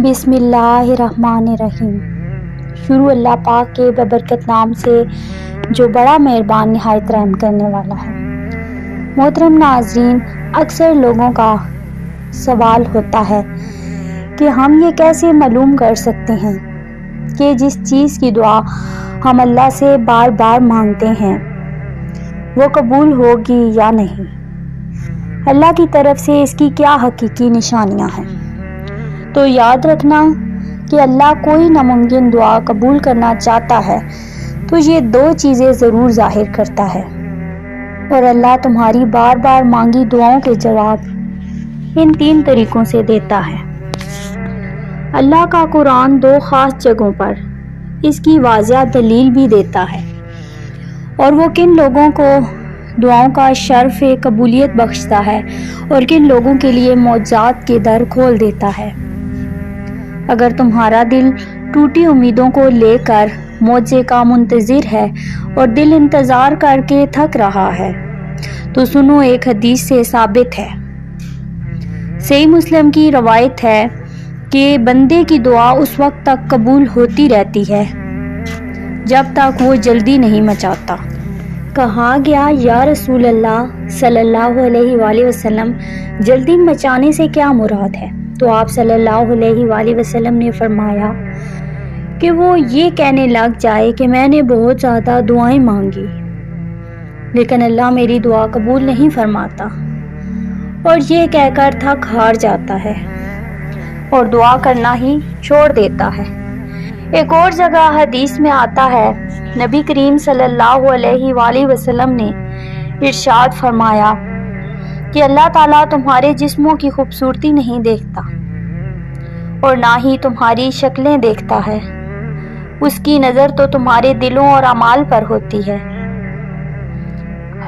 بسم اللہ الرحمن الرحیم۔ شروع اللہ پاک کے ببرکت نام سے جو بڑا مہربان نہایت رحم کرنے والا ہے۔ محترم ناظرین، اکثر لوگوں کا سوال ہوتا ہے کہ ہم یہ کیسے معلوم کر سکتے ہیں کہ جس چیز کی دعا ہم اللہ سے بار بار مانگتے ہیں وہ قبول ہوگی یا نہیں۔ اللہ کی طرف سے اس کی کیا حقیقی نشانیاں ہیں؟ تو یاد رکھنا کہ اللہ کوئی ناممکن دعا قبول کرنا چاہتا ہے تو یہ دو چیزیں ضرور ظاہر کرتا ہے، اور اللہ تمہاری بار بار مانگی دعاؤں کے جواب ان 3 طریقوں سے دیتا ہے۔ اللہ کا قرآن 2 خاص جگہوں پر اس کی واضح دلیل بھی دیتا ہے، اور وہ کن لوگوں کو دعاؤں کا شرف قبولیت بخشتا ہے اور کن لوگوں کے لیے معجزات کے در کھول دیتا ہے۔ اگر تمہارا دل ٹوٹی امیدوں کو لے کر معجزے کا منتظر ہے اور دل انتظار کر کے تھک رہا ہے تو سنو، ایک حدیث سے ثابت ہے، صحیح مسلم کی روایت ہے کہ بندے کی دعا اس وقت تک قبول ہوتی رہتی ہے جب تک وہ جلدی نہیں مچاتا۔ کہا گیا، یا رسول اللہ صلی اللہ علیہ وآلہ وسلم، جلدی مچانے سے کیا مراد ہے؟ تو آپ صلی اللہ علیہ وآلہ وسلم نے فرمایا کہ وہ یہ کہنے لگ جائے کہ میں نے بہت زیادہ دعائیں مانگی لیکن اللہ میری دعا قبول نہیں فرماتا، اور یہ کہہ کر تھک ہار جاتا ہے اور دعا کرنا ہی چھوڑ دیتا ہے۔ ایک اور جگہ حدیث میں آتا ہے، نبی کریم صلی اللہ علیہ وآلہ وسلم نے ارشاد فرمایا کہ اللہ تعالیٰ تمہارے جسموں کی خوبصورتی نہیں دیکھتا اور نہ ہی تمہاری شکلیں دیکھتا ہے، اس کی نظر تو تمہارے دلوں اور اعمال پر ہوتی ہے۔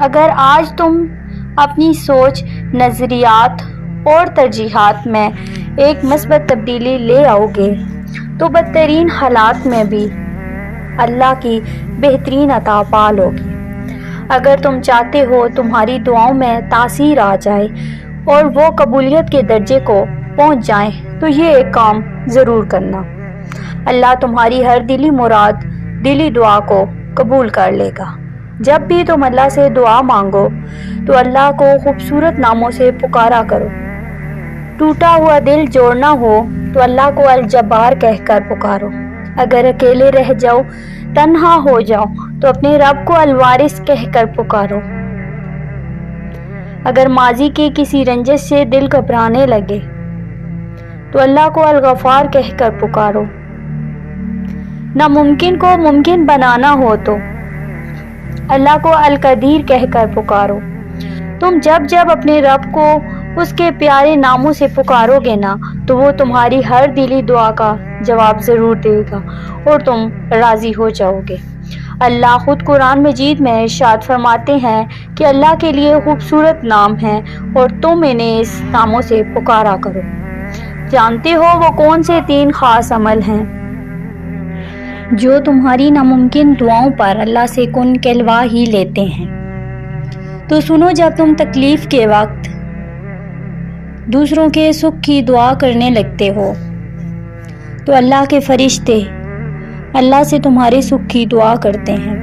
اگر آج تم اپنی سوچ، نظریات اور ترجیحات میں ایک مثبت تبدیلی لے آؤ گے تو بدترین حالات میں بھی اللہ کی بہترین عطا پا لو گے۔ اگر تم چاہتے ہو تمہاری دعاؤں میں تاثیر آ جائے اور وہ قبولیت کے درجے کو پہنچ جائیں تو یہ ایک کام ضرور کرنا، اللہ تمہاری ہر دلی مراد، دلی دعا کو قبول کر لے گا۔ جب بھی تم اللہ سے دعا مانگو تو اللہ کو خوبصورت ناموں سے پکارا کرو۔ ٹوٹا ہوا دل جوڑنا ہو تو اللہ کو الجبار کہہ کر پکارو۔ اگر اکیلے رہ جاؤ، تنہا ہو جاؤ تو اپنے رب کو الوارث کہہ کر پکارو۔ اگر ماضی کی کسی رنجش سے دل گھبرانے لگے تو اللہ کو الغفار کہہ کر پکارو۔ ناممکن کو ممکن بنانا ہو تو اللہ کو القدیر کہہ کر پکارو۔ تم جب اپنے رب کو اس کے پیارے ناموں سے پکارو گے نا تو وہ تمہاری ہر دلی دعا کا جواب ضرور دے گا اور تم راضی ہو جاؤ گے۔ اللہ خود قرآن مجید میں ارشاد فرماتے ہیں کہ اللہ کے لیے خوبصورت نام ہیں اور تم انہیں اس ناموں سے پکارا کرو۔ جانتے ہو وہ کون سے 3 خاص عمل ہیں جو تمہاری ناممکن دعاؤں پر اللہ سے کن کہلوا ہی لیتے ہیں؟ تو سنو، جب تم تکلیف کے وقت دوسروں کے سکھ کی دعا کرنے لگتے ہو تو اللہ کے فرشتے اللہ سے تمہارے سکھ کی دعا کرتے ہیں۔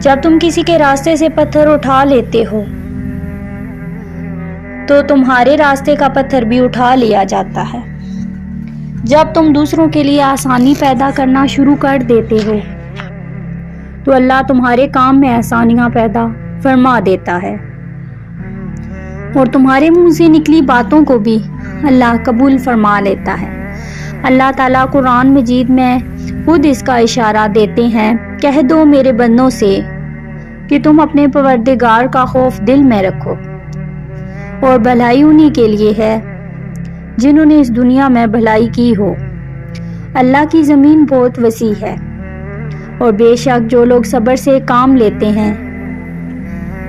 جب تم کسی کے راستے سے پتھر اٹھا لیتے ہو تو تمہارے راستے کا پتھر بھی اٹھا لیا جاتا ہے۔ جب تم دوسروں کے لیے آسانی پیدا کرنا شروع کر دیتے ہو تو اللہ تمہارے کام میں آسانیاں پیدا فرما دیتا ہے، اور تمہارے منہ سے نکلی باتوں کو بھی اللہ قبول فرما لیتا ہے۔ اللہ تعالیٰ قرآن مجید میں خود اس کا اشارہ دیتے ہیں، کہہ دو میرے بندوں سے کہ تم اپنے پروردگار کا خوف دل میں رکھو، اور بھلائی انہی کے لیے ہے جنہوں نے اس دنیا میں بھلائی کی ہو۔ اللہ کی زمین بہت وسیع ہے، اور بے شک جو لوگ صبر سے کام لیتے ہیں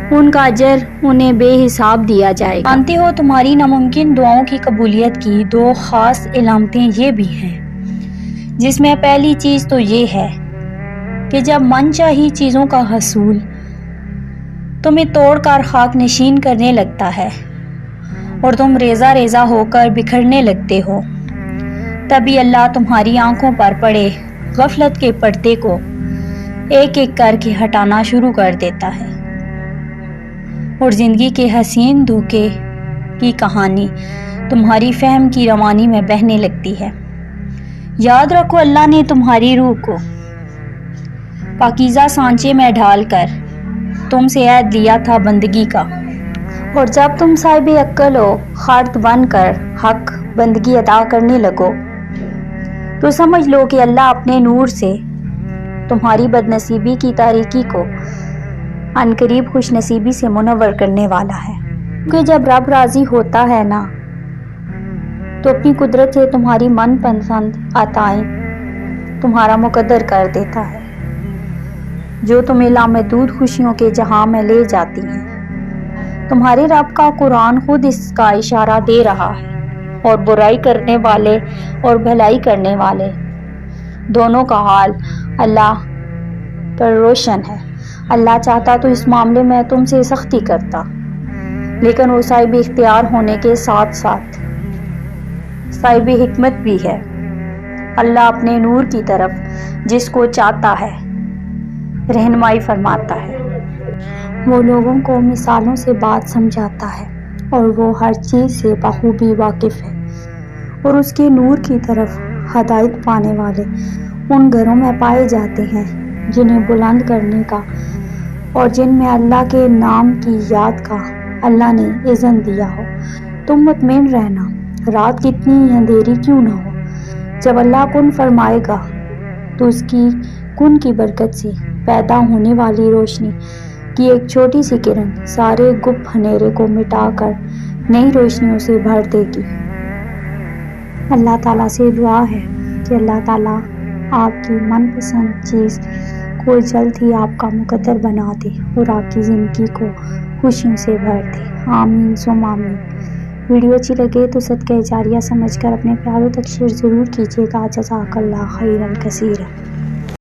ان کا اجر انہیں بے حساب دیا جائے گا۔ جانتے ہو تمہاری ناممکن دعاؤں کی قبولیت کی 2 خاص علامتیں یہ بھی ہیں، جس میں پہلی چیز تو یہ ہے کہ جب من چاہی چیزوں کا حصول تمہیں توڑ کر خاک نشین کرنے لگتا ہے اور تم ریزہ ریزہ ہو کر بکھرنے لگتے ہو تبھی اللہ تمہاری آنکھوں پر پڑے غفلت کے پردے کو ایک ایک کر کے ہٹانا شروع کر دیتا ہے، اور زندگی کے حسین دھوکے کی کہانی تمہاری فہم کی روانی میں بہنے لگتی ہے۔ یاد رکھو، اللہ نے تمہاری روح کو پاکیزہ سانچے میں ڈھال کر تم سے عہد لیا تھا بندگی کا، اور جب تم صاحب عقل و خرد بن کر حق بندگی ادا کرنے لگو تو سمجھ لو کہ اللہ اپنے نور سے تمہاری بد نصیبی کی تاریکی کو عنقریب خوش نصیبی سے منور کرنے والا ہے، کیونکہ جب رب راضی ہوتا ہے نا تو اپنی قدرت سے تمہاری من پسند عطائیں تمہارا مقدر کر دیتا ہے، جو تمہیں لامحدود خوشیوں کے جہاں میں لے جاتی ہیں۔ تمہارے رب کا قرآن خود اس کا اشارہ دے رہا ہے، اور برائی کرنے والے اور بھلائی کرنے والے دونوں کا حال اللہ پر روشن ہے۔ اللہ چاہتا تو اس معاملے میں تم سے سختی کرتا، لیکن وہ صاحب اختیار ہونے کے ساتھ ساتھ صاحب حکمت بھی ہے۔ اللہ اپنے نور کی طرف جس کو چاہتا ہے رہنمائی فرماتا ہے، وہ لوگوں کو مثالوں سے بات سمجھاتا ہے، اور وہ ہر چیز سے بخوبی واقف ہے، اور اس کے نور کی طرف ہدایت پانے والے ان گھروں میں پائے جاتے ہیں جنہیں بلند کرنے کا اور جن میں اللہ کے نام کی یاد کا اللہ نے اذن دیا ہو۔ تم مطمئن رہنا، رات کتنی اندھیری کیوں نہ ہو، جب اللہ کن فرمائے گا تو اس کی کن کی برکت سے پیدا ہونے والی روشنی کی ایک چھوٹی سی کرن سارے گپ اندھیرے کو مٹا کر نئی روشنیوں سے بھر دے گی۔ اللہ تعالیٰ سے دعا ہے کہ اللہ تعالیٰ آپ کی من پسند چیز کو جلد ہی آپ کا مقدر بنا دے اور آپ کی زندگی کو خوشیوں سے بھر دے۔ آمین ثم آمین۔ ویڈیو اچھی لگے تو صدقہ جاریہ سمجھ کر اپنے پیاروں تک شیئر ضرور کیجیے گا۔ جزاک اللہ خیرا کثیرا۔